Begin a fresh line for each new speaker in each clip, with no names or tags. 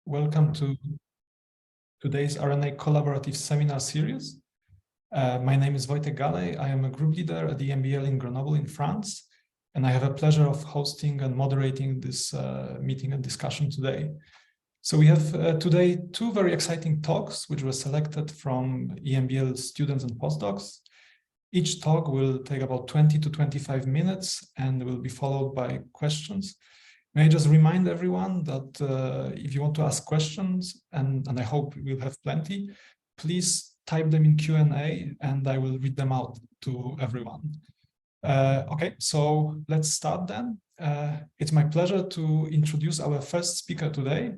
Welcome to today's RNA collaborative seminar series. My name is Wojtek Galej. I am a group leader at the EMBL in Grenoble in France, and I have a pleasure of hosting and moderating this meeting and discussion today. So we have today two very exciting talks, which were selected from EMBL students and postdocs. Each talk will take about 20 to 25 minutes and will be followed by questions. May I just remind everyone that if you want to ask questions, and I hope we'll have plenty, please type them in Q&A and I will read them out to everyone. Okay, so let's start then. It's my pleasure to introduce our first speaker today,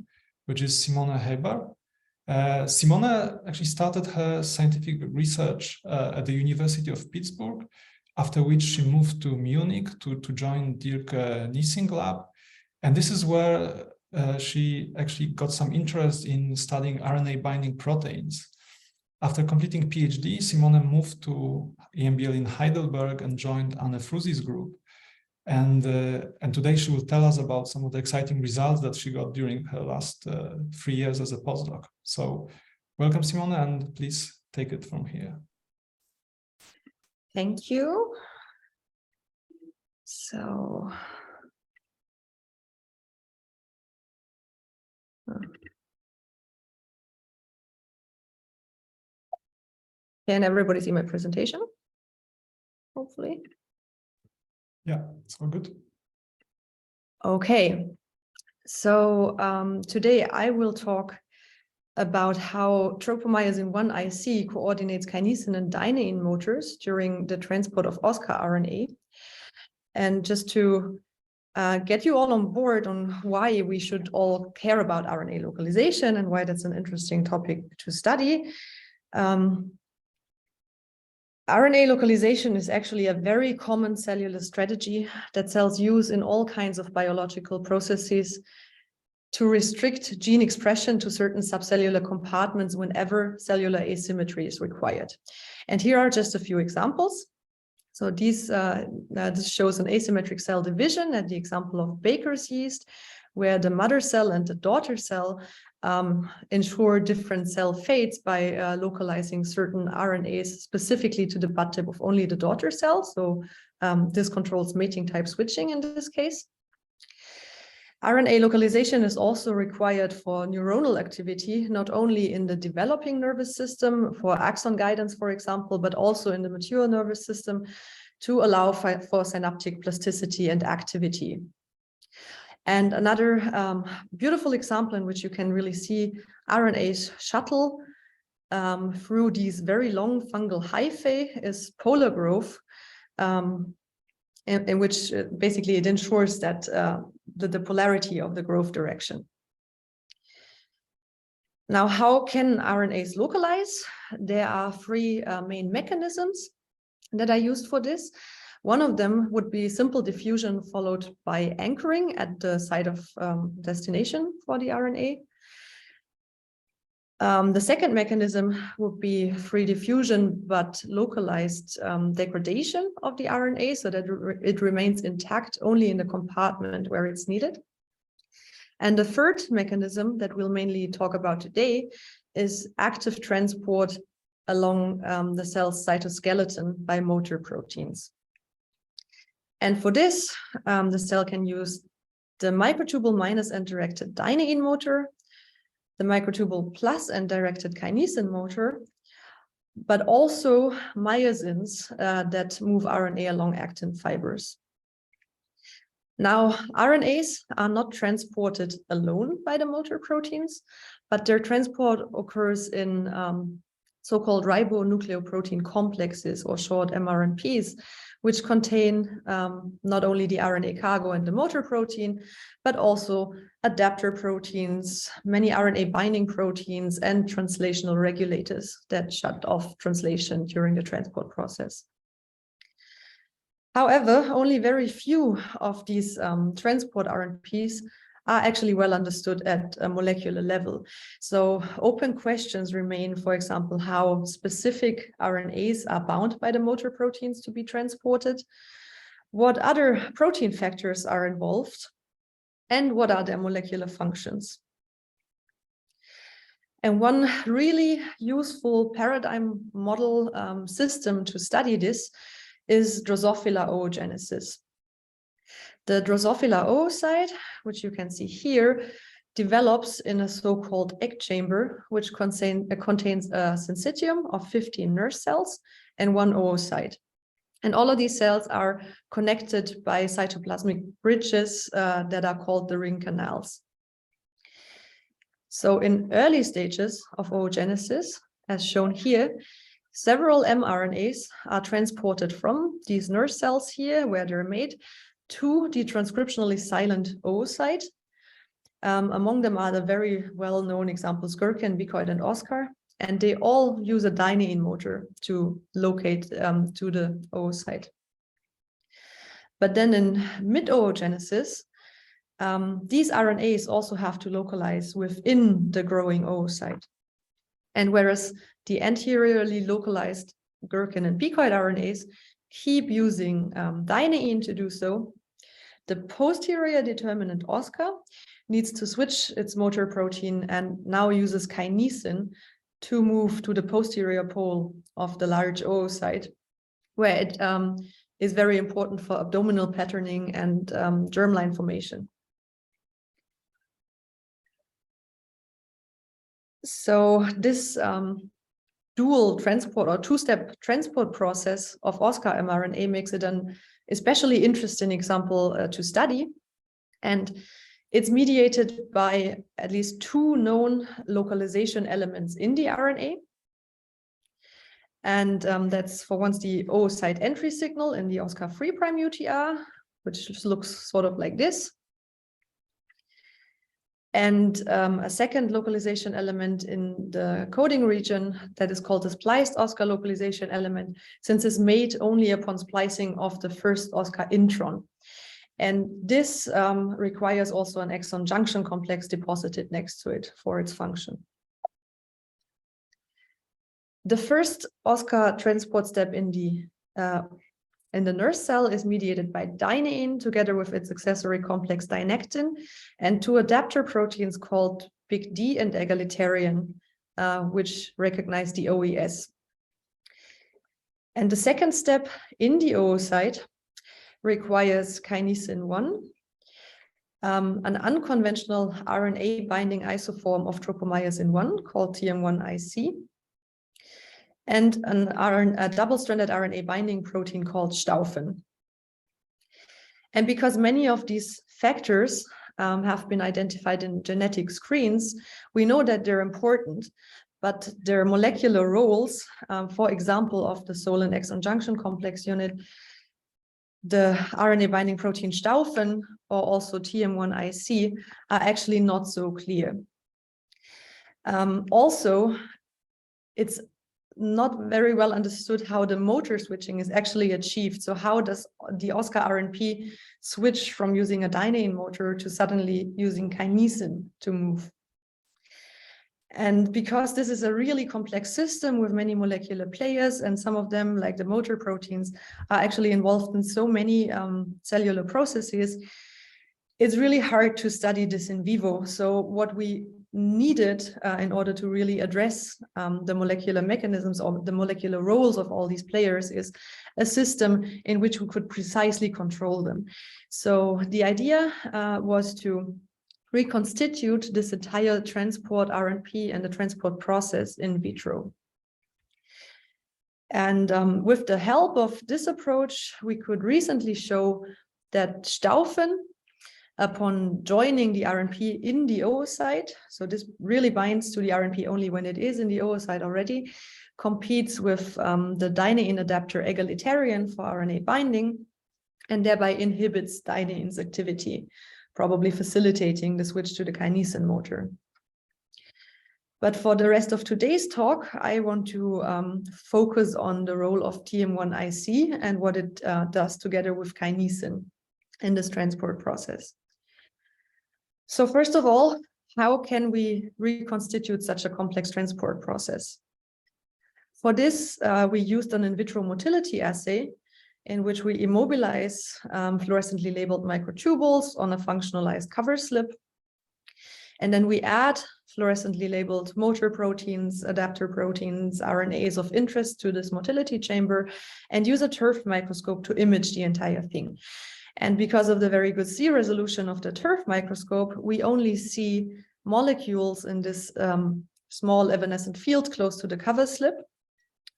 which is Simone Heber. Simone actually started her scientific research at the University of Pittsburgh, after which she moved to Munich to join Dirk Niessing lab. And this is where she actually got some interest in studying RNA binding proteins. After completing PhD, Simone moved to EMBL in Heidelberg and joined Epphrussi's group. And today she will tell us about some of the exciting results that she got during her last 3 years as a postdoc. So welcome, Simone, and please take it from here.
Thank you. So, can everybody see my presentation? Hopefully.
Yeah, it's all good.
Okay, so today I will talk about how tropomyosin 1 IC coordinates kinesin and dynein motors during the transport of oskar RNA. And just to get you all on board on why we should all care about RNA localization and why that's an interesting topic to study. RNA localization is actually a very common cellular strategy that cells use in all kinds of biological processes to restrict gene expression to certain subcellular compartments whenever cellular asymmetry is required. And here are just a few examples. So this shows an asymmetric cell division at the example of Baker's yeast, where the mother cell and the daughter cell ensure different cell fates by localizing certain RNAs specifically to the butt tip of only the daughter cell. So this controls mating type switching in this case. RNA localization is also required for neuronal activity, not only in the developing nervous system for axon guidance, for example, but also in the mature nervous system to allow for synaptic plasticity and activity. And another beautiful example in which you can really see RNAs shuttle through these very long fungal hyphae is polar growth, in which basically it ensures that the polarity of the growth direction. Now, how can RNAs localize? There are three main mechanisms that are used for this. One of them would be simple diffusion followed by anchoring at the site of destination for the RNA. The second mechanism would be free diffusion, but localized degradation of the RNA so that it remains intact only in the compartment where it's needed. And the third mechanism that we'll mainly talk about today is active transport along the cell's cytoskeleton by motor proteins. And for this, the cell can use the microtubule minus and directed dynein motor, the microtubule plus and directed kinesin motor, but also myosins that move RNA along actin fibers. Now, RNAs are not transported alone by the motor proteins, but their transport occurs in so-called ribonucleoprotein complexes, or short mRNPs, which contain not only the RNA cargo and the motor protein, but also adapter proteins, many RNA binding proteins, and translational regulators that shut off translation during the transport process. However, only very few of these transport RNPs are actually well understood at a molecular level. So open questions remain, for example, how specific RNAs are bound by the motor proteins to be transported, what other protein factors are involved, and what are their molecular functions. And one really useful paradigm model system to study this is Drosophila oogenesis. The Drosophila oocyte, which you can see here, develops in a so-called egg chamber, which contains a syncytium of 15 nurse cells and one oocyte. And all of these cells are connected by cytoplasmic bridges that are called the ring canals. So in early stages of oogenesis, as shown here, several mRNAs are transported from these nurse cells here, where they're made, to the transcriptionally silent oocyte. Among them are the very well-known examples Gherkin, Bicoid, and Oskar, and they all use a dynein motor to locate to the oocyte. But then in mid-oogenesis, these RNAs also have to localize within the growing oocyte. And whereas the anteriorly localized Gherkin and Bicoid RNAs keep using dynein to do so, the posterior determinant oskar needs to switch its motor protein and now uses kinesin to move to the posterior pole of the large oocyte, where it is very important for abdominal patterning and germline formation. So this dual transport or two-step transport process of oskar mRNA makes it an especially interesting example to study. And it's mediated by at least two known localization elements in the RNA. And that's for once the oocyte entry signal in the oskar 3' UTR, which looks sort of like this. And a second localization element in the coding region that is called the spliced oskar localization element, since it's made only upon splicing of the first oskar intron. And this requires also an exon junction complex deposited next to it for its function. The first oskar transport step in the nurse cell is mediated by dynein together with its accessory complex dynectin and two adapter proteins called big D and egalitarian, which recognize the OES. And the second step in the oocyte requires kinesin 1, an unconventional RNA binding isoform of tropomyosin 1 called TM1IC, and a double-stranded RNA binding protein called Staufen. And because many of these factors have been identified in genetic screens, we know that they're important, but their molecular roles, for example, of the Tholen exon junction complex unit, the RNA binding protein Staufen, or also TM1IC, are actually not so clear. Also, it's not very well understood how the motor switching is actually achieved. So how does the oskar RNP switch from using a dynein motor to suddenly using kinesin to move? And because this is a really complex system with many molecular players, and some of them, like the motor proteins, are actually involved in so many cellular processes, it's really hard to study this in vivo. So what we needed in order to really address the molecular mechanisms or the molecular roles of all these players is a system in which we could precisely control them. So the idea was to reconstitute this entire transport RNP and the transport process in vitro. And with the help of this approach, we could recently show that Staufen, upon joining the RNP in the oocyte, so this really binds to the RNP only when it is in the oocyte already, competes with the dynein adapter egalitarian for RNA binding, and thereby inhibits dynein's activity, probably facilitating the switch to the kinesin motor. But for the rest of today's talk, I want to focus on the role of TM1IC and what it does together with kinesin in this transport process. So first of all, how can we reconstitute such a complex transport process? For this, we used an in vitro motility assay in which we immobilize fluorescently labeled microtubules on a functionalized cover slip. And then we add fluorescently labeled motor proteins, adapter proteins, RNAs of interest to this motility chamber, and use a turf microscope to image the entire thing. And because of the very good C resolution of the turf microscope, we only see molecules in this small evanescent field close to the cover slip,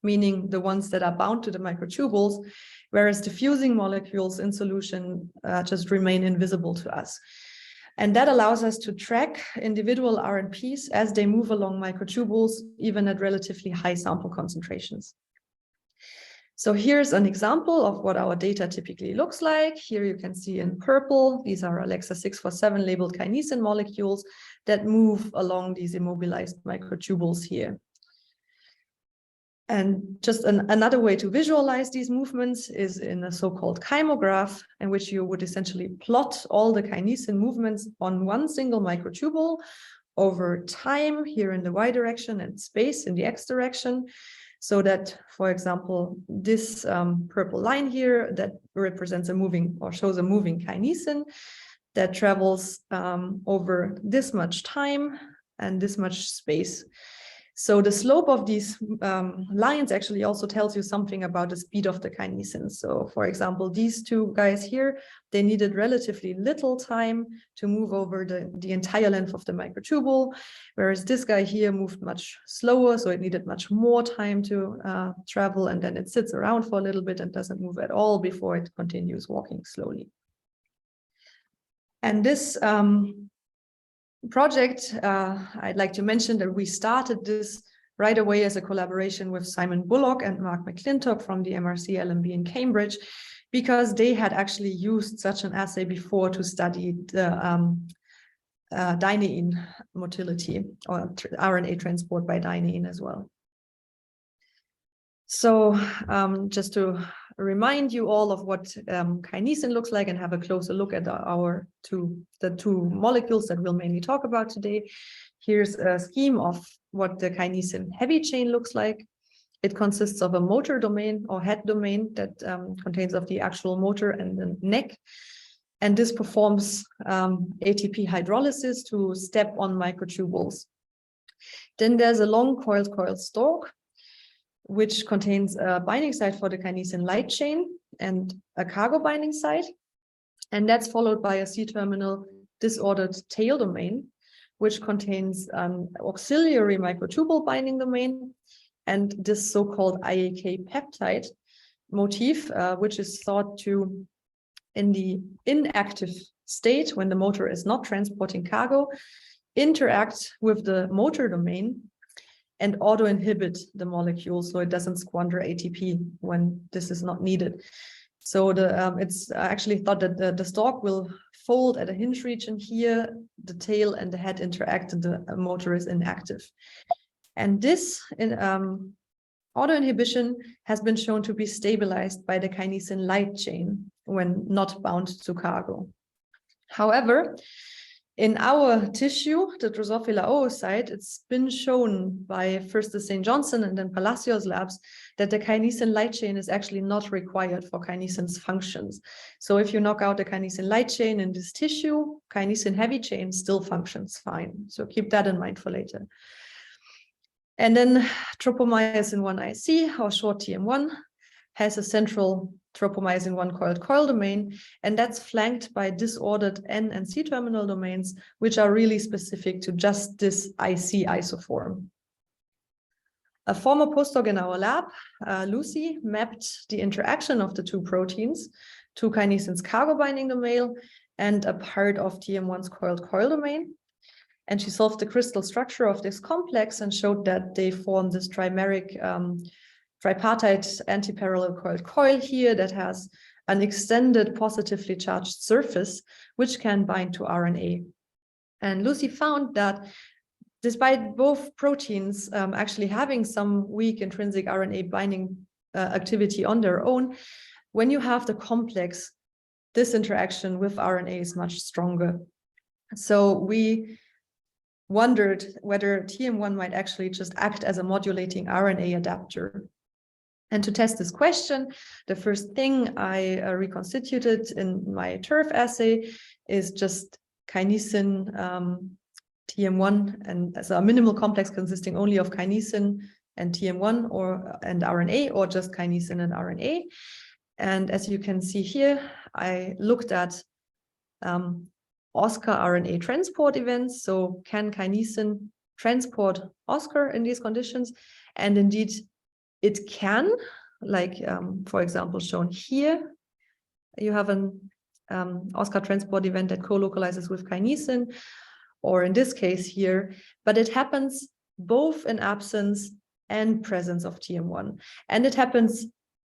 meaning the ones that are bound to the microtubules, whereas diffusing molecules in solution just remain invisible to us. And that allows us to track individual RNPs as they move along microtubules, even at relatively high sample concentrations. So here's an example of what our data typically looks like. Here you can see in purple, these are Alexa 647 labeled kinesin molecules that move along these immobilized microtubules here. And just another way to visualize these movements is in a so-called kymograph, in which you would essentially plot all the kinesin movements on one single microtubule over time here in the y direction and space in the x direction. So that, for example, this purple line here that represents a moving or shows a moving kinesin that travels over this much time and this much space. So the slope of these lines actually also tells you something about the speed of the kinesin. So for example, these two guys here, they needed relatively little time to move over the entire length of the microtubule, whereas this guy here moved much slower, so it needed much more time to travel, and then it sits around for a little bit and doesn't move at all before it continues walking slowly. And this project, I'd like to mention that we started this right away as a collaboration with Simon Bullock and Mark McClintock from the MRC LMB in Cambridge, because they had actually used such an assay before to study the dynein motility or RNA transport by dynein as well. So just to remind you all of what kinesin looks like and have a closer look at the two molecules that we'll mainly talk about today. Here's a scheme of what the kinesin heavy chain looks like. It consists of a motor domain or head domain that contains of the actual motor and the neck. And this performs ATP hydrolysis to step on microtubules. Then there's a long coiled stalk, which contains a binding site for the kinesin light chain and a cargo binding site. And that's followed by a C-terminal disordered tail domain, which contains an auxiliary microtubule binding domain and this so-called IAK peptide motif, which is thought to, in the inactive state, when the motor is not transporting cargo, interact with the motor domain and auto-inhibit the molecule so it doesn't squander ATP when this is not needed. So it's actually thought that the stalk will fold at a hinge region here, the tail and the head interact and the motor is inactive. And this auto-inhibition has been shown to be stabilized by the kinesin light chain when not bound to cargo. However, in our tissue, the Drosophila oocyte, it's been shown by first the St. Johnson and then Palacios labs that the kinesin light chain is actually not required for kinesin's functions. So if you knock out the kinesin light chain in this tissue, kinesin heavy chain still functions fine. So keep that in mind for later. And then Tropomyosin 1 IC, or short TM1, has a central Tropomyosin 1 coil domain, and that's flanked by disordered N and C terminal domains, which are really specific to just this IC isoform. A former postdoc in our lab, Lucy, mapped the interaction of the two proteins to kinesin's cargo binding domain and a part of TM1's coil domain. And she solved the crystal structure of this complex and showed that they form this trimeric tripartite antiparallel coiled coil here that has an extended positively charged surface, which can bind to RNA. And Lucy found that despite both proteins actually having some weak intrinsic RNA binding activity on their own, when you have the complex, this interaction with RNA is much stronger. So we wondered whether TM1 might actually just act as a modulating RNA adapter. And to test this question, the first thing I reconstituted in my TERF assay is just kinesin TM1, and so a minimal complex consisting only of kinesin and TM1 and RNA, or just kinesin and RNA. And as you can see here, I looked at oskar RNA transport events. So can kinesin transport oskar in these conditions? And indeed, it can, like, for example, shown here. You have an oskar transport event that co-localizes with kinesin, or in this case here, but it happens both in absence and presence of TM1. And it happens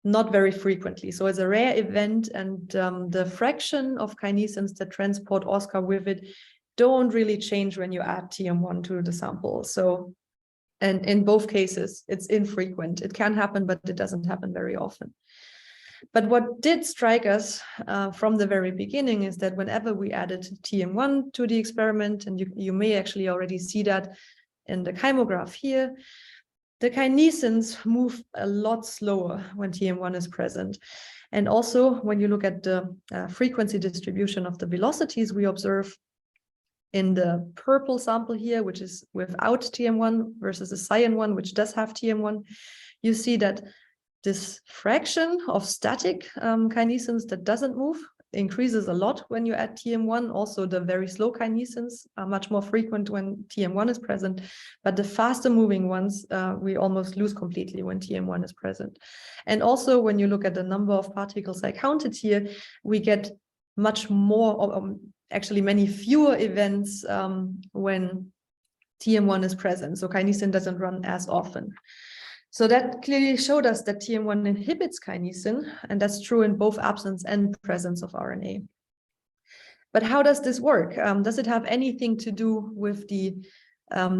not very frequently. So it's a rare event, and the fraction of kinesins that transport oskar with it don't really change when you add TM1 to the sample. So, and in both cases, it's infrequent. It can happen, but it doesn't happen very often. But what did strike us from the very beginning is that whenever we added TM1 to the experiment, and you may actually already see that in the chymograph here, the kinesins move a lot slower when TM1 is present. And also, when you look at the frequency distribution of the velocities we observe in the purple sample here, which is without TM1 versus the cyan one, which does have TM1, you see that this fraction of static kinesins that doesn't move increases a lot when you add TM1. Also, the very slow kinesins are much more frequent when TM1 is present, but the faster moving ones, we almost lose completely when TM1 is present. And also, when you look at the number of particles I counted here, we get much more, actually many fewer events when TM1 is present. So kinesin doesn't run as often. So that clearly showed us that TM1 inhibits kinesin, and that's true in both absence and presence of RNA. But how does this work? Does it have anything to do with the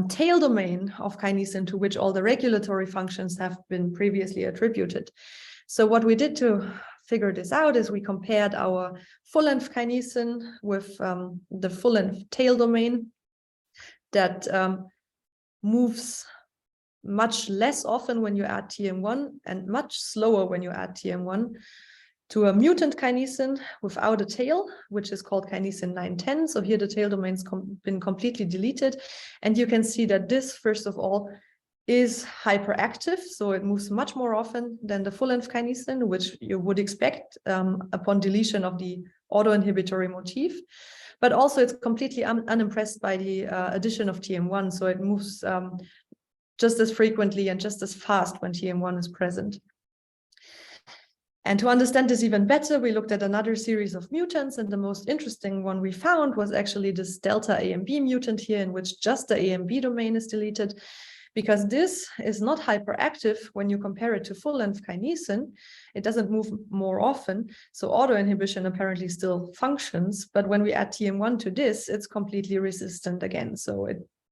tail domain of kinesin, to which all the regulatory functions have been previously attributed? So what we did to figure this out is we compared our full-length kinesin with the full-length tail domain that moves much less often when you add TM1 and much slower when you add TM1 to a mutant kinesin without a tail, which is called kinesin 910. So here the tail domain's been completely deleted. And you can see that this, first of all, is hyperactive. So it moves much more often than the full-length kinesin, which you would expect upon deletion of the autoinhibitory motif. But also it's completely unimpressed by the addition of TM1. So it moves just as frequently and just as fast when TM1 is present. And to understand this even better, we looked at another series of mutants, and the most interesting one we found was actually this delta AMB mutant here, in which just the AMB domain is deleted, because this is not hyperactive when you compare it to full-length kinesin. It doesn't move more often, so autoinhibition apparently still functions, but when we add TM1 to this, it's completely resistant again. So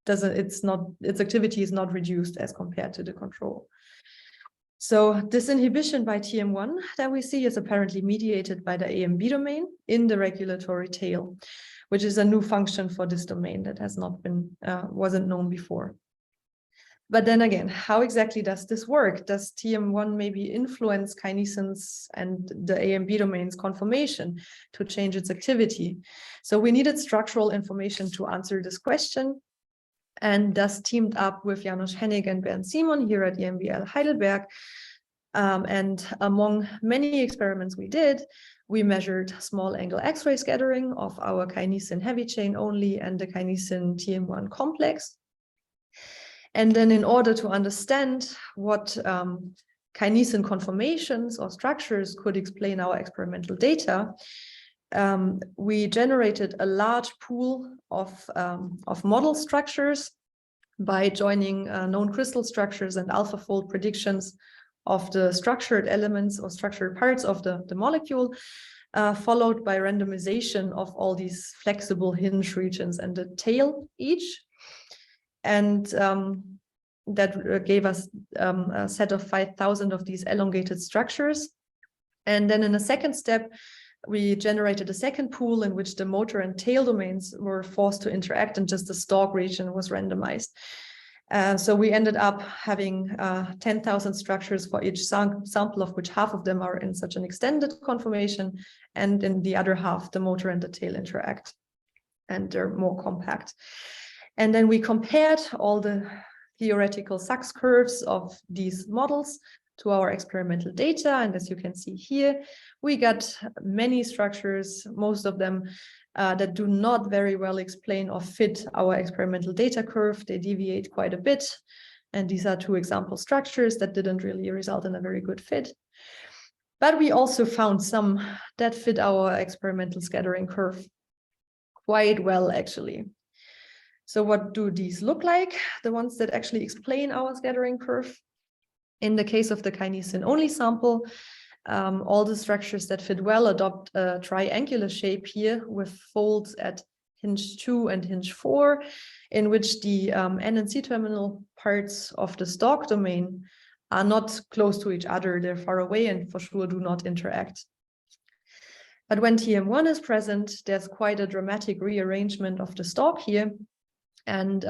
its activity is not reduced as compared to the control. So this inhibition by TM1 that we see is apparently mediated by the AMB domain in the regulatory tail, which is a new function for this domain that has not been, wasn't known before. But then again, how exactly does this work? Does TM1 maybe influence kinesins and the AMB domain's conformation to change its activity? So we needed structural information to answer this question, and thus teamed up with Janusz Hennig and Bernd Simon here at EMBL Heidelberg. And among many experiments we did, we measured small angle X-ray scattering of our kinesin heavy chain only and the kinesin TM1 complex. And then in order to understand what kinesin conformations or structures could explain our experimental data, we generated a large pool of model structures by joining known crystal structures and AlphaFold predictions of the structured elements or structured parts of the molecule, followed by randomization of all these flexible hinge regions and the tail each. And that gave us a set of 5,000 of these elongated structures. And then in a second step, we generated a second pool in which the motor and tail domains were forced to interact, and just the stalk region was randomized. So we ended up having 10,000 structures for each sample, of which half of them are in such an extended conformation, and in the other half, the motor and the tail interact, and they're more compact. And then we compared all the theoretical Sachs curves of these models to our experimental data. And as you can see here, we got many structures, most of them that do not very well explain or fit our experimental data curve. They deviate quite a bit. And these are two example structures that didn't really result in a very good fit. But we also found some that fit our experimental scattering curve quite well, actually. So what do these look like? The ones that actually explain our scattering curve. In the case of the kinesin-only sample, all the structures that fit well adopt a triangular shape here with folds at hinge 2 and hinge 4, in which the N and C terminal parts of the stalk domain are not close to each other. They're far away and for sure do not interact. But when TM1 is present, there's quite a dramatic rearrangement of the stalk here. And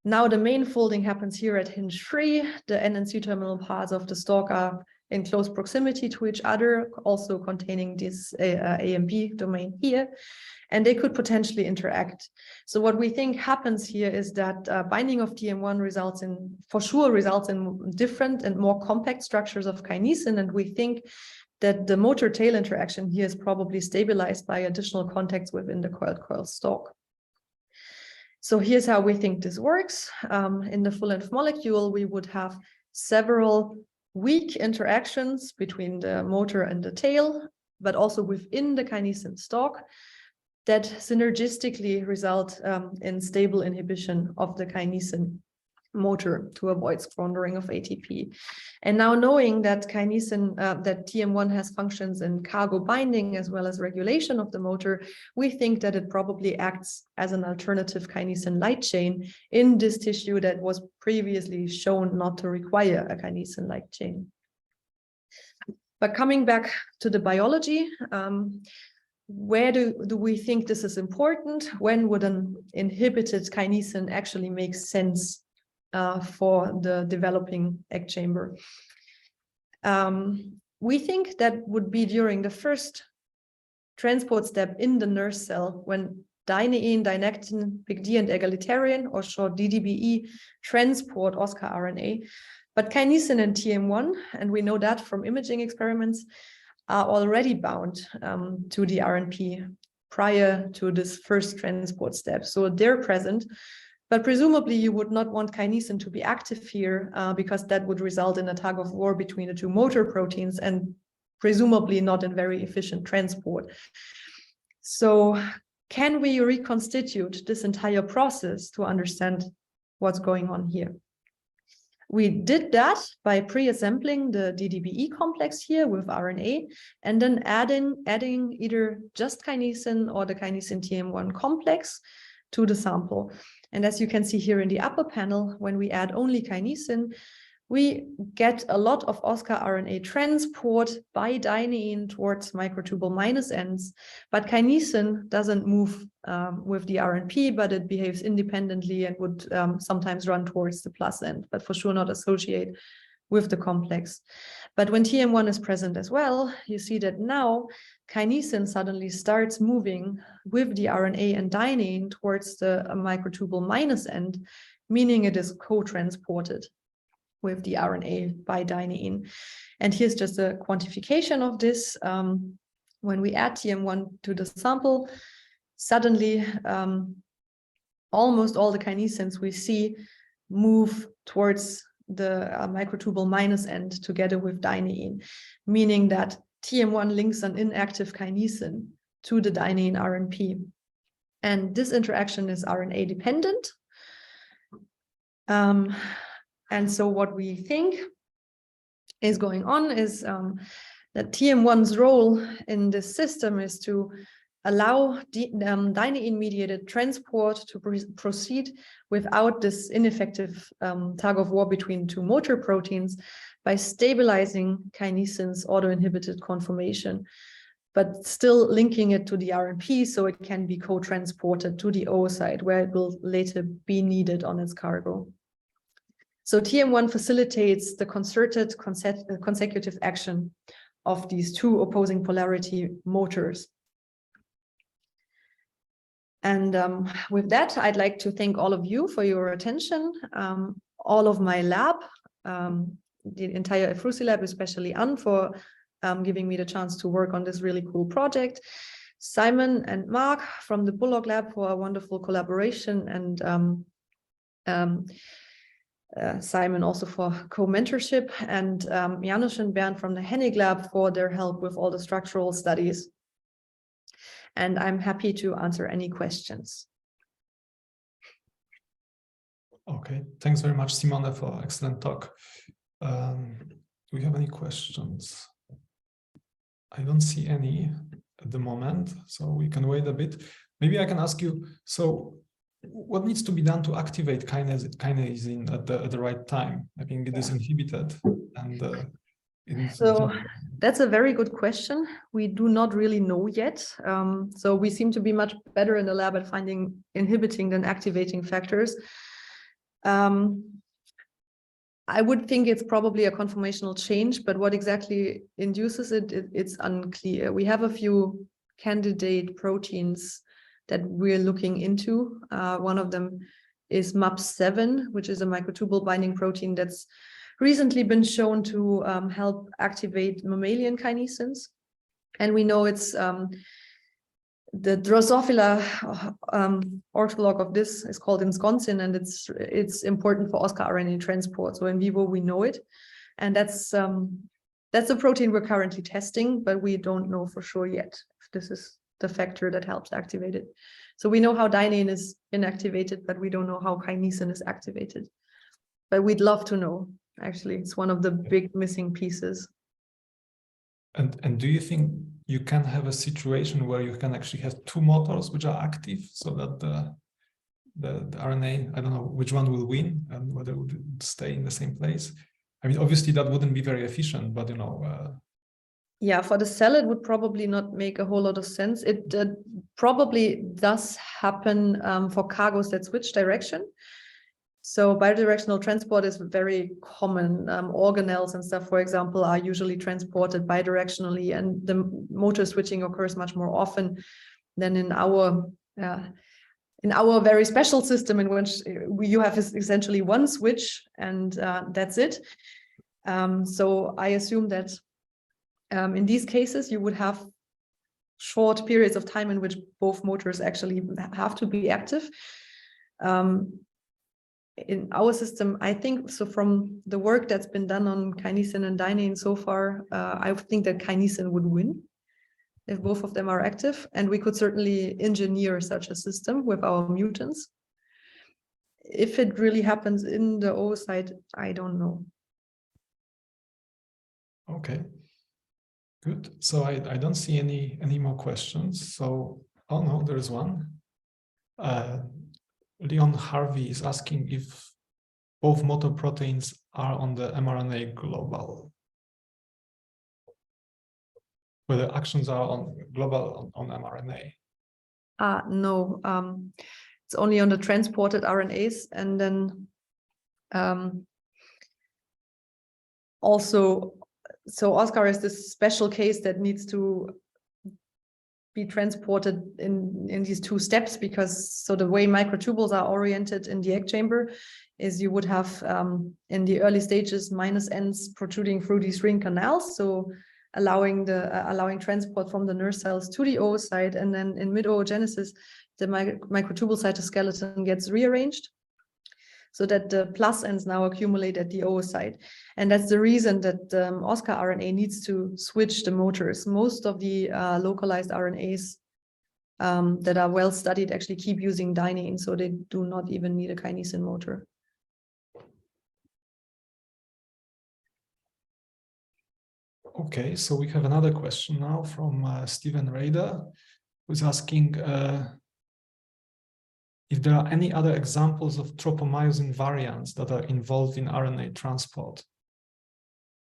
now the main folding happens here at hinge 3. The N and C terminal parts of the stalk are in close proximity to each other, also containing this A and B domain here, and they could potentially interact. So what we think happens here is that binding of TM1 for sure results in different and more compact structures of kinesin, and we think that the motor tail interaction here is probably stabilized by additional contacts within the coiled stalk. So here's how we think this works. In the full-length molecule, we would have several weak interactions between the motor and the tail, but also within the kinesin stalk that synergistically result in stable inhibition of the kinesin motor to avoid squandering of ATP. And now knowing that that TM1 has functions in cargo binding as well as regulation of the motor, we think that it probably acts as an alternative kinesin light chain in this tissue that was previously shown not to require a kinesin light chain. But coming back to the biology, where do we think this is important? When would an inhibited kinesin actually make sense for the developing egg chamber? We think that would be during the first transport step in the nurse cell, when dynein, dynectin, big D, and egalitarian, or short DDBE, transport oskar RNA. But kinesin and TM1, and we know that from imaging experiments, are already bound to the RNP prior to this first transport step. So they're present. But presumably you would not want kinesin to be active here because that would result in a tug of war between the two motor proteins and presumably not in very efficient transport. So can we reconstitute this entire process to understand what's going on here? We did that by pre-assembling the DDBE complex here with RNA and then adding either just kinesin or the kinesin TM1 complex to the sample. And as you can see here in the upper panel, when we add only kinesin, we get a lot of oskar RNA transport by dynein towards microtubule minus ends, but kinesin doesn't move with the RNP, but it behaves independently and would sometimes run towards the plus end, but for sure not associate with the complex. But when TM1 is present as well, you see that now kinesin suddenly starts moving with the RNA and dynein towards the microtubule minus end, meaning it is co-transported with the RNA by dynein. And here's just a quantification of this. When we add TM1 to the sample, suddenly almost all the kinesins we see move towards the microtubule minus end together with dynein, meaning that TM1 links an inactive kinesin to the dynein RNP. And this interaction is RNA dependent. And so what we think is going on is that TM1's role in this system is to allow dynein-mediated transport to proceed without this ineffective tug of war between two motor proteins by stabilizing kinesin's autoinhibited conformation, but still linking it to the RNP so it can be co-transported to the oocyte where it will later be needed on its cargo. So TM1 facilitates the concerted consecutive action of these two opposing polarity motors. And with that, I'd like to thank all of you for your attention, all of my lab, the entire Ephrussi lab, especially Anne, for giving me the chance to work on this really cool project. Simon and Mark from the Bullock lab for a wonderful collaboration, and Simon also for co-mentorship, and Janusz and Bernd from the Hennig lab for their help with all the structural studies. And I'm happy to answer any questions.
Okay, thanks very much, Simone, for excellent talk. Do we have any questions? I don't see any at the moment, so we can wait a bit. Maybe I can ask you, so what needs to be done to activate kinesin at the right time? I think it is inhibited, and
so that's a very good question. We do not really know yet. So we seem to be much better in the lab at finding inhibiting than activating factors. I would think it's probably a conformational change, but what exactly induces it, it's unclear. We have a few candidate proteins that we're looking into. One of them is MAP7, which is a microtubule binding protein that's recently been shown to help activate mammalian kinesins. And we know it's the Drosophila ortholog of this is called ensconsin, and it's important for oskar RNA transport. So in vivo, we know it. And that's a protein we're currently testing, but we don't know for sure yet if this is the factor that helps activate it. So we know how dynein is inactivated, but we don't know how kinesin is activated. But we'd love to know. Actually, it's one of the big missing pieces.
And do you think you can have a situation where you can actually have two motors which are active, so that the RNA, I don't know which one will win and whether it would stay in the same place? I mean, obviously that wouldn't be very efficient, but you know.
Yeah, for the cell, it would probably not make a whole lot of sense. It probably does happen for cargos that switch direction. So bidirectional transport is very common. Organelles and stuff, for example, are usually transported bidirectionally, and the motor switching occurs much more often than in our very special system, in which you have essentially one switch and that's it. So I assume that in these cases, you would have short periods of time in which both motors actually have to be active. In our system, I think, so from the work that's been done on kinesin and dynein so far, I think that kinesin would win if both of them are active, and we could certainly engineer such a system with our mutants. If it really happens in the oocyte, I don't know.
Okay, good. So I don't see any more questions. So, oh no, there is one. Leon Harvey is asking if both motor proteins are on the mRNA global. Whether actions are on global on mRNA.
No, it's only on the transported RNAs, and then also, so oskar is this special case that needs to be transported in these two steps, because so the way microtubules are oriented in the egg chamber is you would have in the early stages minus ends protruding through these ring canals, so allowing transport from the nurse cells to the oocyte, and then in mid-oogenesis the microtubule cytoskeleton gets rearranged so that the plus ends now accumulate at the oocyte. And that's the reason that oskar RNA needs to switch the motors. Most of the localized RNAs that are well studied actually keep using dynein, so they do not even need a kinesin motor.
Okay, so we have another question now from Stephen Rader, who's asking if there are any other examples of tropomyosin variants that are involved in RNA transport.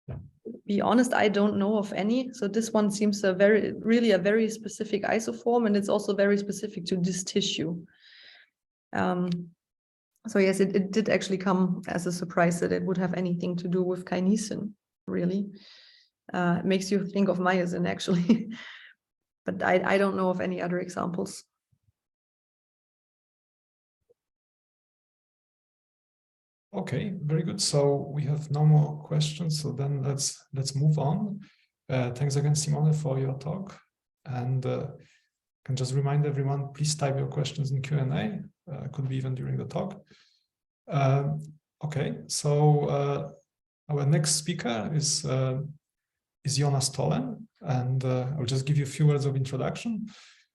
To be honest, I don't know of any. So this one seems really a very specific isoform, and it's also very specific to this tissue. So yes, it did actually come as a surprise that it would have anything to do with kinesin, really. It makes you think of myosin, actually. But I don't know of any other examples.
Okay, very good. So we have no more questions. So then let's move on. Thanks again, Simone, for your talk. And can just remind everyone, please type your questions in Q&A. Could be even during the talk. Okay, so our next speaker is Jonas Tholen, and I'll just give you a few words of introduction.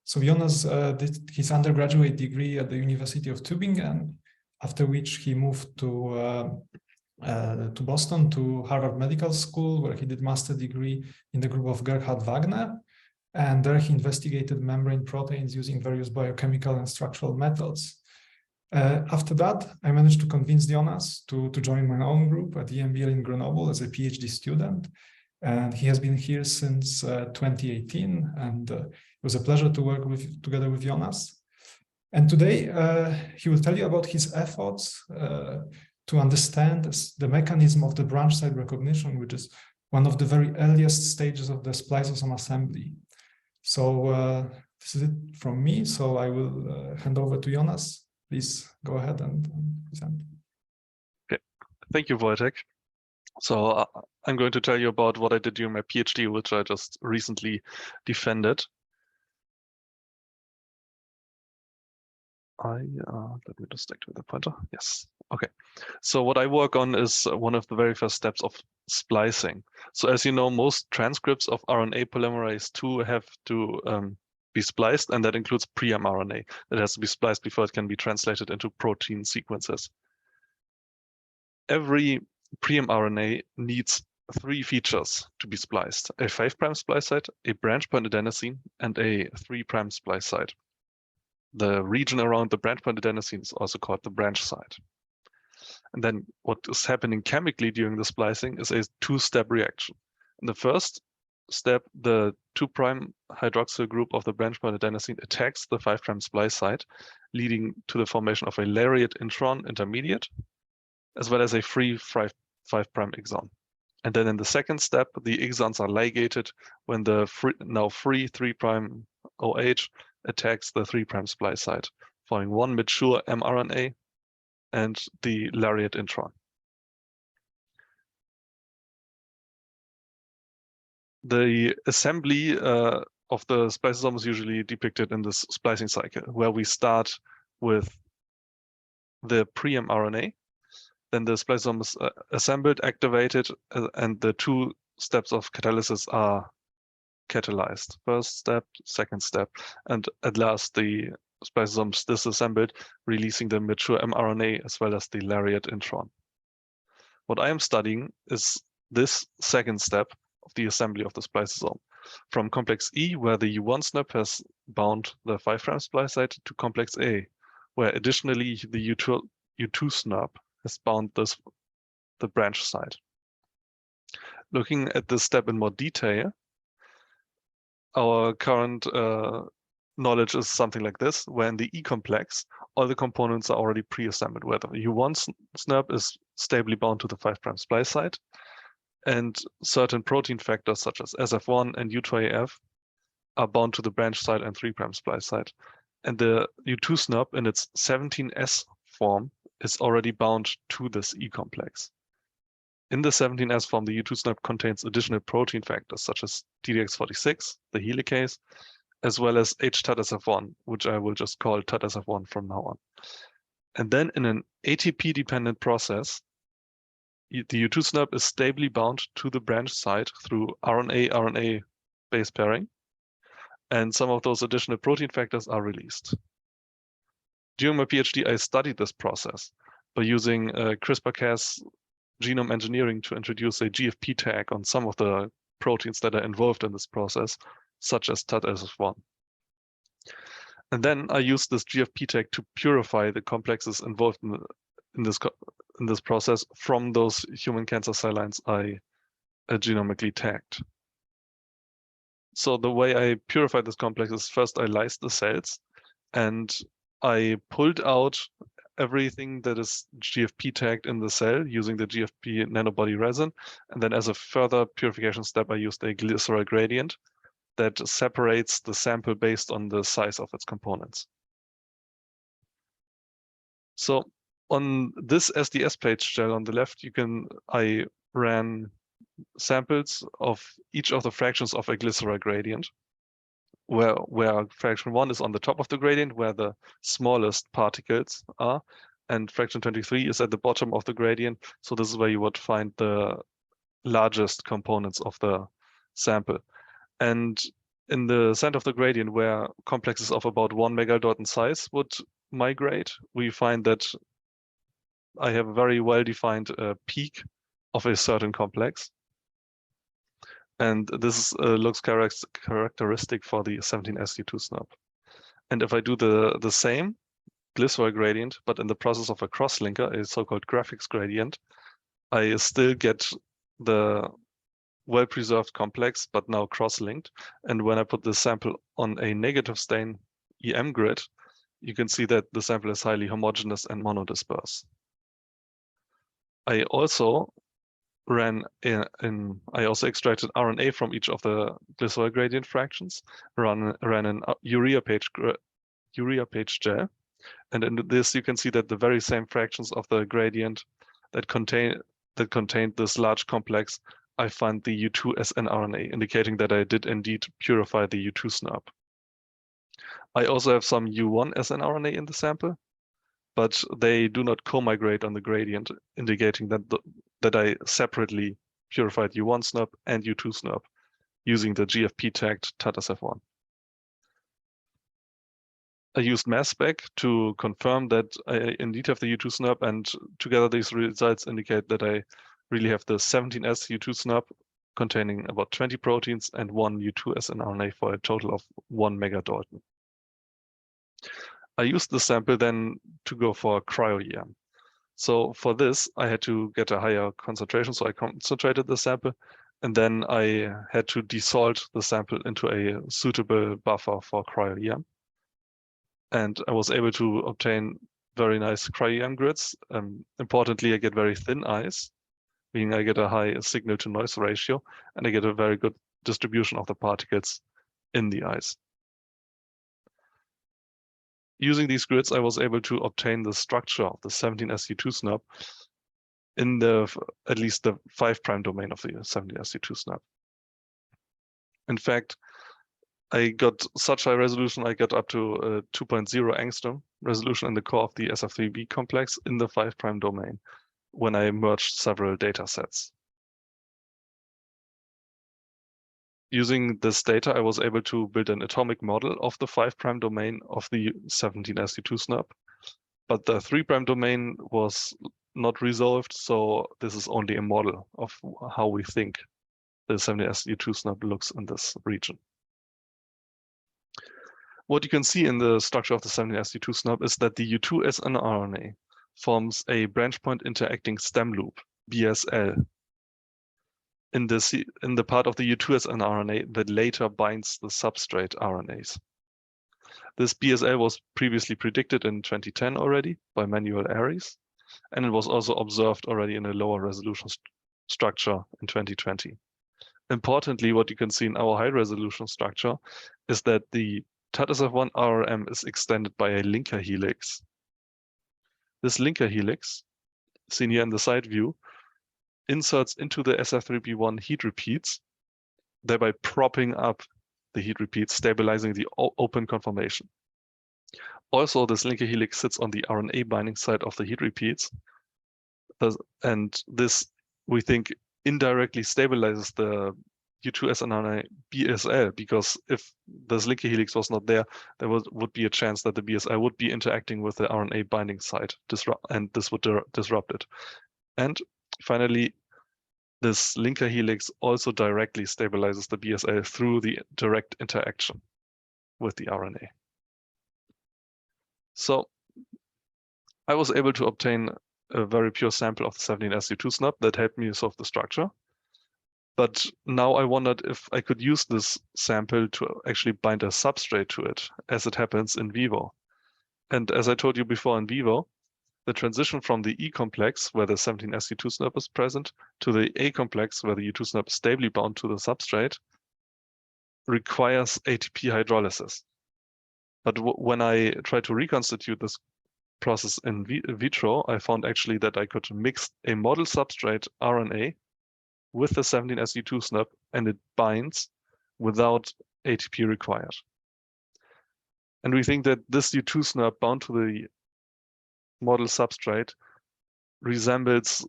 So Jonas did his undergraduate degree at the University of Tübingen, after which he moved to Boston, to Harvard Medical School, where he did master's degree in the group of Gerhard Wagner. And there he investigated membrane proteins using various biochemical and structural methods. After that, I managed to convince Jonas to join my own group at EMBL in Grenoble as a PhD student. And he has been here since 2018. And it was a pleasure to work together with Jonas. And today, he will tell you about his efforts to understand the mechanism of the branch site recognition, which is one of the very earliest stages of the spliceosome assembly. So this is it from me. So I will hand over to Jonas. Please go ahead and present.
Okay, thank you, Wojtek. So I'm going to tell you about what I did during my PhD, which I just recently defended. Let me just stick with the pointer. Yes. Okay. So what I work on is one of the very first steps of splicing. So as you know, most transcripts of RNA polymerase II have to be spliced, and that includes pre-mRNA. It has to be spliced before it can be translated into protein sequences. Every pre-mRNA needs three features to be spliced: a 5' splice site, a branch point adenosine, and a 3' splice site. The region around the branch point adenosine is also called the branch site. And then what is happening chemically during the splicing is a two-step reaction. In the first step, the 2' hydroxyl group of the branch point adenosine attacks the 5' splice site, leading to the formation of a lariat intron intermediate, as well as a free 5' exon. And then in the second step, the exons are ligated when the now free 3' OH attacks the 3' splice site, forming one mature mRNA and the lariat intron. The assembly of the spliceosome is usually depicted in this splicing cycle, where we start with the pre-mRNA, then the spliceosome is assembled, activated, and the two steps of catalysis are catalyzed. First step, second step, and at last the spliceosome is disassembled, releasing the mature mRNA as well as the lariat intron. What I am studying is this second step of the assembly of the spliceosome, from complex E, where the U1 SNP has bound the 5' splice site, to complex A, where additionally the U2 SNP has bound the branch site. Looking at this step in more detail, our current knowledge is something like this, where in the E complex, all the components are already pre-assembled, where the U1 SNP is stably bound to the 5' splice site, and certain protein factors such as SF1 and U2AF are bound to the branch site and 3' splice site. And the U2 SNP in its 17S form is already bound to this E complex. In the 17S form, the U2 SNP contains additional protein factors such as TDX46, the helicase, as well as HTAT-SF1, which I will just call TAT-SF1 from now on. And then in an ATP-dependent process, the U2 SNP is stably bound to the branch site through RNA-RNA base pairing, and some of those additional protein factors are released. During my PhD, I studied this process by using CRISPR-Cas genome engineering to introduce a GFP tag on some of the proteins that are involved in this process, such as TAT-SF1. And then I used this GFP tag to purify the complexes involved in this process from those human cancer cell lines I genomically tagged. So the way I purified this complex is first I lysed the cells, and I pulled out everything that is GFP tagged in the cell using the GFP nanobody resin. And then as a further purification step, I used a glycerol gradient that separates the sample based on the size of its components. So On this SDS page gel on the left, I ran samples of each of the fractions of a glycerol gradient, where fraction 1 is on the top of the gradient, where the smallest particles are, and fraction 23 is at the bottom of the gradient. So this is where you would find the largest components of the sample. And in the center of the gradient, where complexes of about 1 megadalton size would migrate, we find that I have a very well-defined peak of a certain complex. And this looks characteristic for the 17SU2 snub. And if I do the same glycerol gradient, but in the process of a cross-linker, a so-called graphics gradient, I still get the well-preserved complex, but now cross-linked. And when I put the sample on a negative stain EM grid, you can see that the sample is highly homogeneous and monodisperse. I also I also extracted RNA from each of the glycerol gradient fractions, ran an urea page gel, and in this you can see that the very same fractions of the gradient that contained this large complex, I find the U2 snRNA, indicating that I did indeed purify the U2 snub. I also have some U1 snRNA in the sample, but they do not co-migrate on the gradient, indicating that I separately purified U1 snub and U2 snub using the GFP tagged TATASF1. I used mass spec to confirm that I indeed have the U2 snub, and together these results indicate that I really have the 17S U2 snub containing about 20 proteins and 1 U2 snRNA for a total of 1 megadalton. I used the sample then to go for cryo-EM. So for this, I had to get a higher concentration, so I concentrated the sample, and then I had to desalt the sample into a suitable buffer for cryo-EM. And I was able to obtain very nice cryo-EM grids. Importantly, I get very thin ice, meaning I get a high signal-to-noise ratio, and I get a very good distribution of the particles in the ice. Using these grids, I was able to obtain the structure of the 17SU2 snub in at least the 5' domain of the 17SU2 snub. In fact, I got such high resolution, I got up to 2.0 angstrom resolution in the core of the SF3B complex in the 5' domain when I merged several data sets. Using this data, I was able to build an atomic model of the 5' domain of the 17SU2 snub, but the 3' domain was not resolved, so this is only a model of how we think the 17SU2 snub looks in this region. What you can see in the structure of the 17SU2 snub is that the U2 snRNA forms a branch point interacting stem loop, BSL, in the part of the U2 snRNA that later binds the substrate RNAs. This BSL was previously predicted in 2010 already by Manuel Aries, and it was also observed already in a lower resolution structure in 2020. Importantly, what you can see in our high resolution structure is that the TATASF1 RRM is extended by a linker helix. This linker helix, seen here in the side view, inserts into the SF3B1 heat repeats, thereby propping up the heat repeats, stabilizing the open conformation. Also, this linker helix sits on the RNA binding site of the heat repeats, and this, we think, indirectly stabilizes the U2 snRNA BSL, because if this linker helix was not there, there would be a chance that the BSL would be interacting with the RNA binding site, and this would disrupt it. And finally, this linker helix also directly stabilizes the BSL through the direct interaction with the RNA. So I was able to obtain a very pure sample of the 17SU2 snub that helped me solve the structure. But now I wondered if I could use this sample to actually bind a substrate to it, as it happens in vivo. And as I told you before, in vivo, the transition from the E complex, where the 17SU2 snub is present, to the A complex, where the U2 snub is stably bound to the substrate, requires ATP hydrolysis. But when I try to reconstitute this process in vitro, I found actually that I could mix a model substrate RNA with the 17SU2 SNP, and it binds without ATP required. And we think that this U2 SNP bound to the model substrate resembles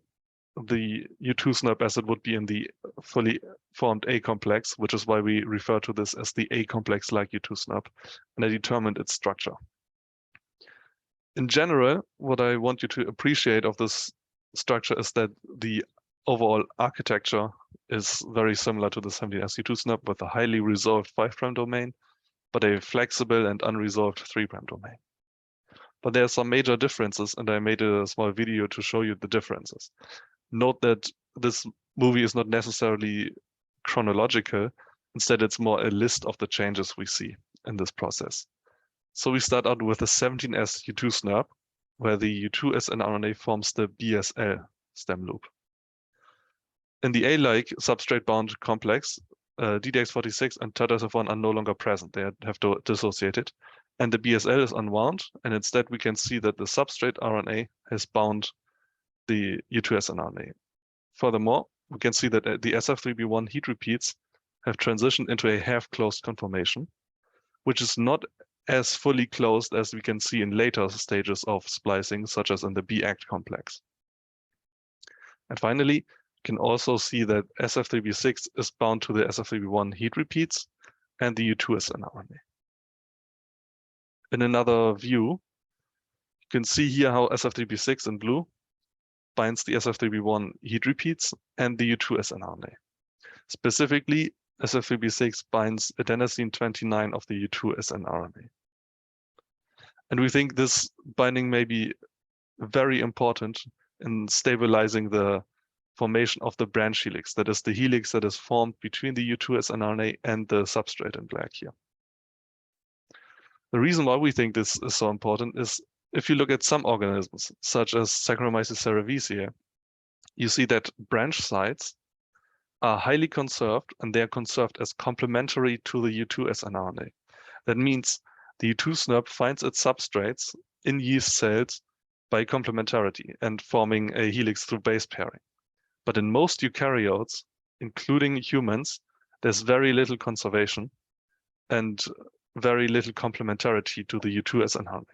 the U2 SNP as it would be in the fully formed A complex, which is why we refer to this as the A complex like U2 SNP, and I determined its structure. In general, what I want you to appreciate of this structure is that the overall architecture is very similar to the 17SU2 SNP with a highly resolved 5' domain, but a flexible and unresolved 3' domain. But there are some major differences, and I made a small video to show you the differences. Note that this movie is not necessarily chronological. Instead, it's more a list of the changes we see in this process. So we start out with the 17SU2 SNP, where the U2 snRNA forms the BSL stem loop. In the A-like substrate-bound complex, DDX46 and TATSF1 are no longer present. They have to dissociate it. And the BSL is unwound, and instead we can see that the substrate RNA has bound the U2 snRNA. Furthermore, we can see that the SF3B1 heat repeats have transitioned into a half-closed conformation, which is not as fully closed as we can see in later stages of splicing, such as in the B-ACT complex. And finally, you can also see that SF3B6 is bound to the SF3B1 heat repeats and the U2 snRNA. In another view, you can see here how SF3B6 in blue binds the SF3B1 heat repeats and the U2 snRNA. Specifically, SF3B6 binds adenosine 29 of the U2 snRNA. And we think this binding may be very important in stabilizing the formation of the branch helix, that is the helix that is formed between the U2 snRNA and the substrate in black here. The reason why we think this is so important is if you look at some organisms, such as Saccharomyces cerevisiae, you see that branch sites are highly conserved, and they are conserved as complementary to the U2 snRNA. That means the U2 SNP finds its substrates in yeast cells by complementarity and forming a helix through base pairing. But in most eukaryotes, including humans, there's very little conservation and very little complementarity to the U2 snRNA.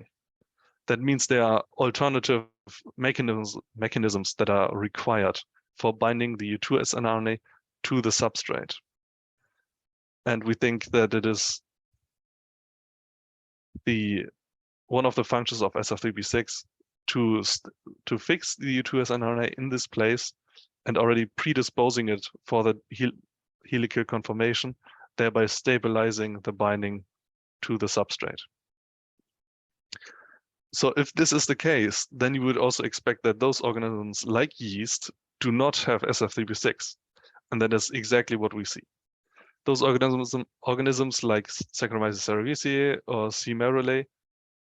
That means there are alternative mechanisms that are required for binding the U2 snRNA to the substrate. And we think that it is one of the functions of SF3B6 to fix the U2 snRNA in this place and already predisposing it for the helical conformation, thereby stabilizing the binding to the substrate. So if this is the case, then you would also expect that those organisms like yeast do not have SF3B6. And that is exactly what we see. Those organisms like Saccharomyces cerevisiae or C. merulae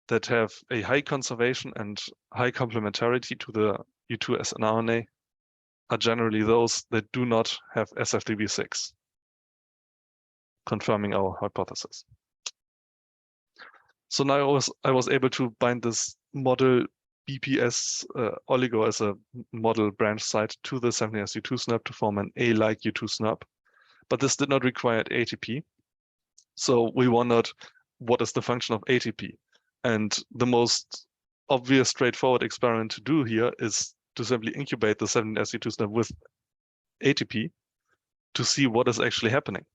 that have a high conservation and high complementarity to the U2 snRNA are generally those that do not have SF3B6, confirming our hypothesis. So now I was able to bind this model BPS oligo as a model branch site to the 17SU2 SNP to form an A-like U2 SNP. But this did not require ATP. So we wondered, what is the function of ATP? And the most obvious, straightforward experiment to do here is to simply incubate the 17SU2 SNP with ATP to see what is actually happening.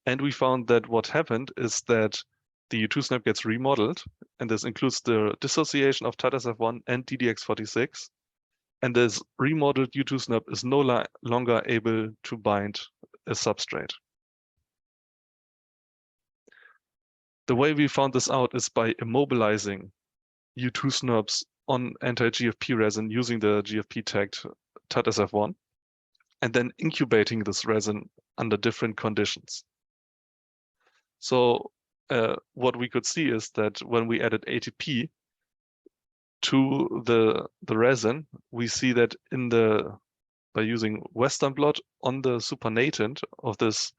And we found that what happened is that the U2 SNP gets remodeled, and this includes the dissociation of TATSF1 and DDX46. And this remodeled U2 SNP is no longer able to bind a substrate. The way we found this out is by immobilizing U2 SNPs on anti-GFP resin using the GFP-tagged TATSF1, and then incubating this resin under different conditions. So what we could see is that when we added ATP to the resin, we see that by using Western blot on the supernatant of this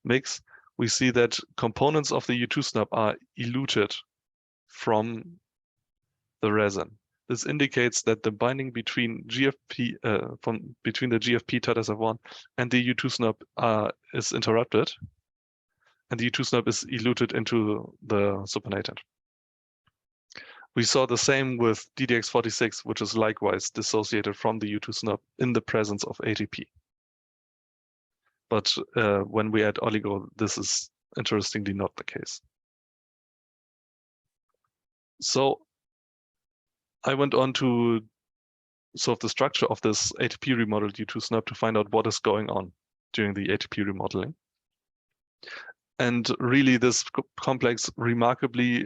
mix, we see that components of the U2 SNP are eluted from the resin. This indicates that the binding between GFP between the GFP TATSF1 and the U2 SNP is interrupted, and the U2 SNP is eluted into the supernatant. We saw the same with DDX46, which is likewise dissociated from the U2 SNP in the presence of ATP. But when we add oligo, this is interestingly not the case. So I went on to solve the structure of this ATP remodeled U2 SNP to find out what is going on during the ATP remodeling. And really, this complex remarkably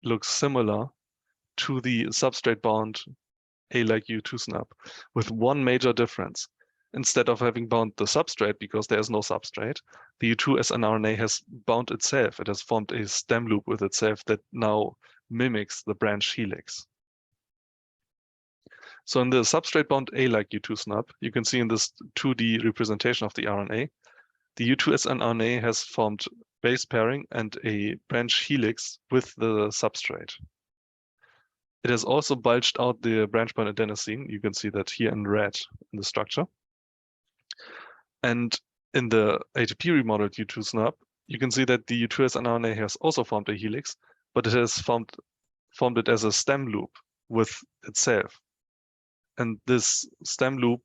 looks similar to the substrate-bound A-like U2 SNP, with one major difference. Instead of having bound the substrate, because there's no substrate, the U2 snRNA has bound itself. It has formed a stem loop with itself that now mimics the branch helix. So in the substrate-bound A-like U2 SNP, you can see in this 2D representation of the RNA, the U2 snRNA has formed base pairing and a branch helix with the substrate. It has also bulged out the branch point adenosine. You can see that here in red in the structure. And in the ATP remodeled U2 SNP, you can see that the U2 snRNA has also formed a helix, but it has formed it as a stem loop with itself. And this stem loop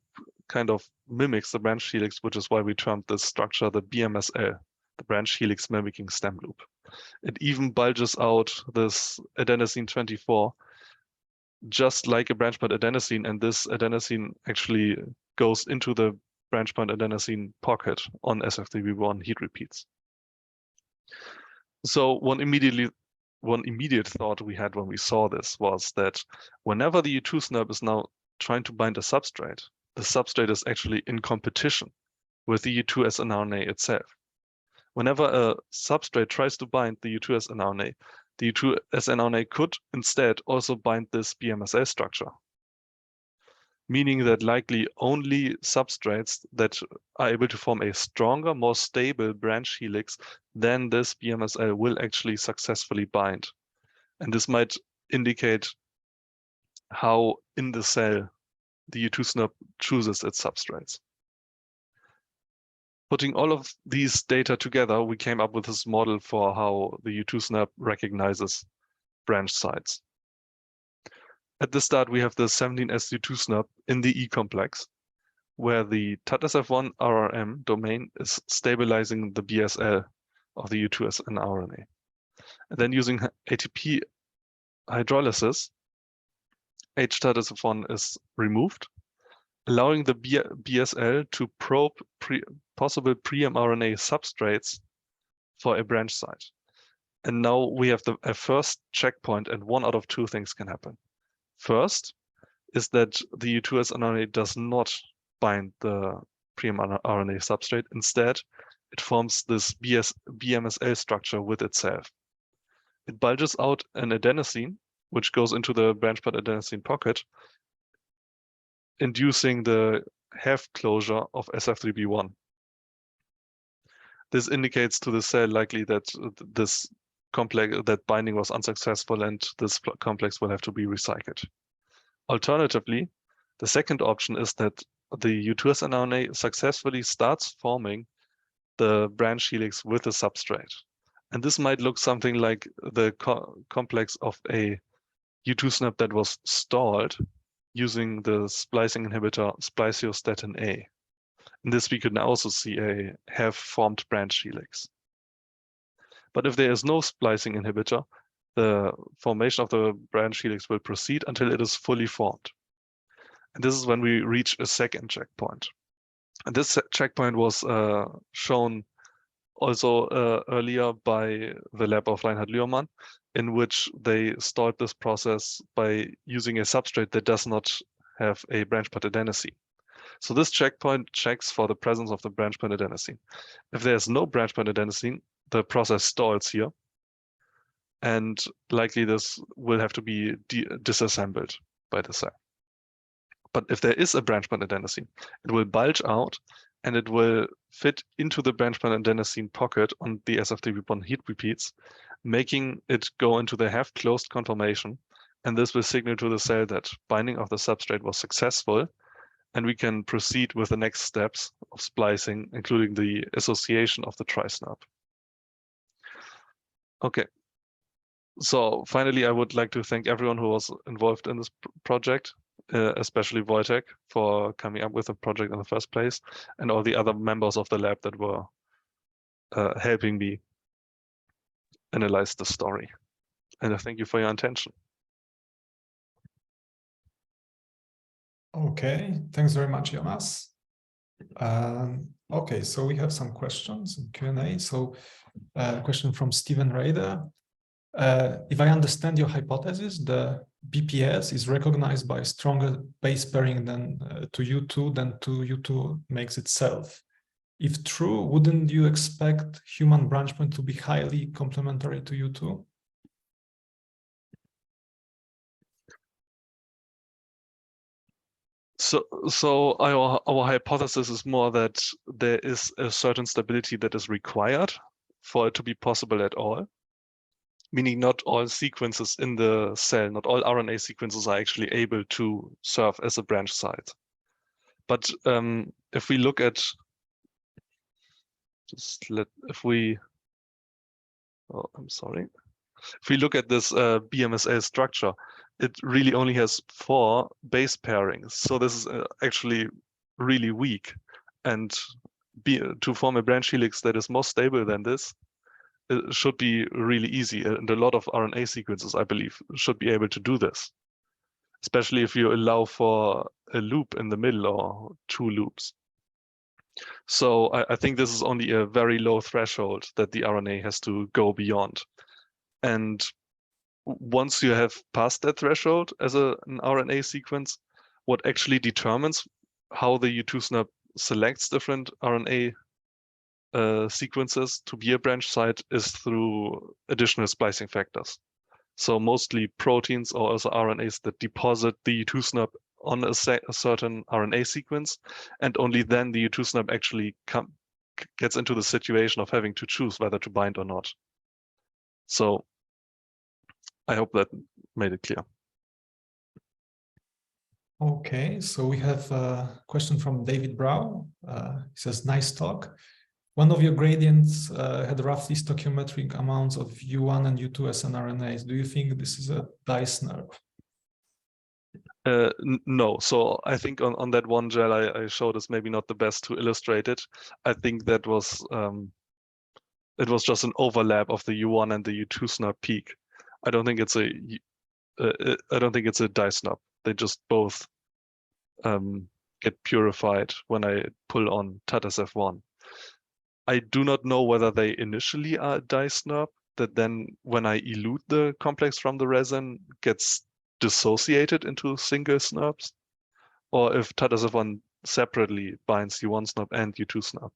kind of mimics the branch helix, which is why we termed this structure the BMSL, the branch helix mimicking stem loop. It even bulges out this adenosine 24, just like a branch point adenosine, and this adenosine actually goes into the branch point adenosine pocket on SF3B1 heat repeats. So one immediate thought we had when we saw this was that whenever the U2 SNP is now trying to bind a substrate, the substrate is actually in competition with the U2 snRNA itself. Whenever a substrate tries to bind the U2 snRNA, the U2 snRNA could instead also bind this BMSL structure, meaning that likely only substrates that are able to form a stronger, more stable branch helix than this BMSL will actually successfully bind. And this might indicate how in the cell the U2 SNP chooses its substrates. Putting all of these data together, we came up with this model for how the U2 SNP recognizes branch sites. At the start, we have the 17S U2 SNP in the E complex, where the TATSF1 RRM domain is stabilizing the BSL of the U2 snRNA. And then using ATP hydrolysis, H-TATSF1 is removed, allowing the BSL to probe possible pre-mRNA substrates for a branch site. And now we have a first checkpoint, and one out of two things can happen. First is that the U2 snRNA does not bind the pre-mRNA substrate. Instead, it forms this BMSL structure with itself. It bulges out an adenosine, which goes into the branch point adenosine pocket, inducing the half closure of SF3B1. This indicates to the cell likely that this complex, that binding was unsuccessful and this complex will have to be recycled. Alternatively, the second option is that the U2 snRNA successfully starts forming the branch helix with a substrate. And this might look something like the complex of a U2 SNP that was stalled using the splicing inhibitor spliceosome A. In this, we could now also see a half-formed branch helix. But if there is no splicing inhibitor, the formation of the branch helix will proceed until it is fully formed. And this is when we reach a second checkpoint. And this checkpoint was shown also earlier by the lab of Reinhard Lührmann, in which they start this process by using a substrate that does not have a branch point adenosine. So this checkpoint checks for the presence of the branch point adenosine. If there's no branch point adenosine, the process stalls here. And likely this will have to be disassembled by the cell. But if there is a branch point adenosine, it will bulge out and it will fit into the branch point adenosine pocket on the SF3B1 heat repeats, making it go into the half-closed conformation And this will signal to the cell that binding of the substrate was successful, and we can proceed with the next steps of splicing, including the association of the tri-snap. Okay. So finally, I would like to thank everyone who was involved in this project, especially Wojtek for coming up with the project in the first place, and all the other members of the lab that were helping me analyze the story. And I thank you for your attention.
Okay, thanks very much, Jonas. Okay, so we have some questions in Q&A. So question from Steven Rader. If I understand your hypothesis, the BPS is recognized by stronger base pairing than to U2 than to U2 makes itself. If true, wouldn't you expect human branch point to be highly complementary to U2?
So our hypothesis is more that there is a certain stability that is required for it to be possible at all. Meaning not all sequences in the cell, not all RNA sequences are actually able to serve as a branch site. But if we look at, if we look at this BMSL structure, it really only has 4 base pairings. So this is actually really weak. And to form a branch helix that is more stable than this, it should be really easy. And a lot of RNA sequences, I believe, should be able to do this, especially if you allow for a loop in the middle or 2 loops. So I think this is only a very low threshold that the RNA has to go beyond. And once you have passed that threshold as an RNA sequence, what actually determines how the U2 SNP selects different RNA sequences to be a branch site is through additional splicing factors. So mostly proteins or also RNAs that deposit the U2 SNP on a certain RNA sequence, and only then the U2 SNP actually gets into the situation of having to choose whether to bind or not. So I hope that made it clear.
Okay, so we have a question from David Brown. He says, nice talk. One of your gradients had roughly stoichiometric amounts of U1 and U2 snRNAs. Do you think this is a dynein?
No. So I think on that one gel I showed is maybe not the best to illustrate it. I think that was it was just an overlap of the U1 and the U2 SNP peak. I don't think it's a dynein. They just both get purified when I pull on TATSF1. I do not know whether they initially are a dynein that then when I elute the complex from the resin gets dissociated into single SNPs, or if TATSF1 separately binds U1 SNP and U2 SNP.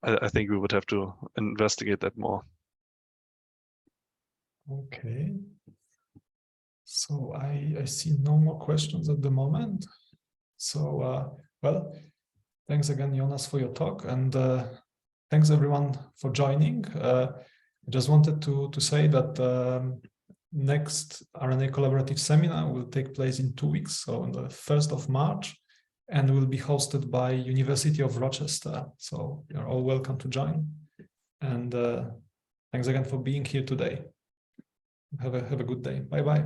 I think we would have to investigate that more.
Okay. So I see no more questions at the moment. So, well, thanks again, Jonas, for your talk, and thanks everyone for joining. I just wanted to say that next RNA collaborative seminar will take place in 2 weeks, so on the 1st of March, and will be hosted by University of Rochester. So you're all welcome to join. And thanks again for being here today. Have a good day. Bye-bye.